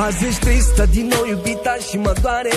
Azi ești tristă din nou, iubita, și mă doare.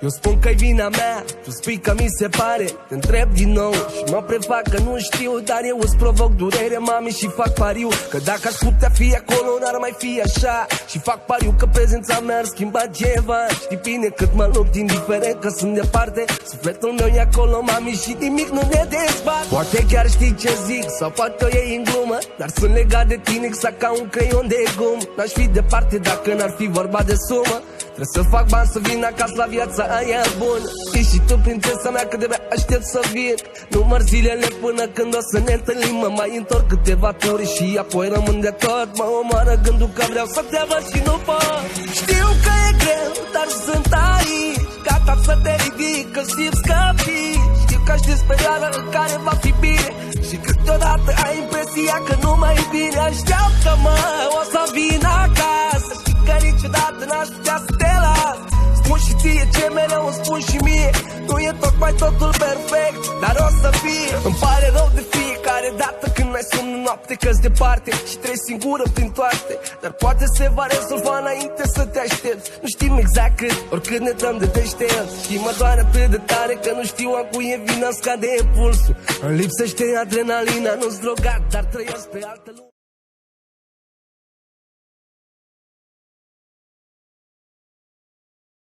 Eu spun că-i vina mea, tu spui că mi se pare. Te întreb din nou și mă prefac că nu știu, dar eu îți provoc durere, mami, și fac pariu că dacă aș putea fi acolo, n-ar mai fi așa. Și fac pariu că prezența mea ar schimba ceva. Știi bine cât mă lupt, indiferent că sunt departe. Sufletul meu e acolo, mami, și nimic nu ne dezbat. Poate chiar știi ce zic, sau poate o iei în glumă, dar sunt legat de tine exact ca un creion de gum. N-aș fi departe dacă n-ar fi vorba de sumă. Trebuie să fac bani să vin acasă la viața aia bună. Știi și tu, prințesa mea, cât de bea aștept să vin. Număr zilele până când o să ne întâlnim. Mă mai întorc câteva turi și apoi rămân de tot. Mă omoară gândul că vreau să te văd și nu pot. Știu că e greu, dar sunt aici, gata să te ridic, că simți că vii. Știu că aștepți perioada în care va fi bine și câteodată ai impresia că nu mai e bine. Așteaptă-mă, o să vin acasă, că niciodată n-aș putea să te las. Spun și ție ce mereu îmi spun și mie, nu e tocmai totul perfect, dar o să fie. Îmi pare rău de fiecare dată când mai somn în noapte, că-s departe și treci singură prin toate. Dar poate se va rezolva înainte să te aștepți. Nu știm exact cât, oricât ne dăm de deștepți. Și mă doare atât de tare că nu știu a cui e vina, scade pulsul. Îmi lipsește adrenalina, nu-s drogat, dar trăiesc pe altă lume.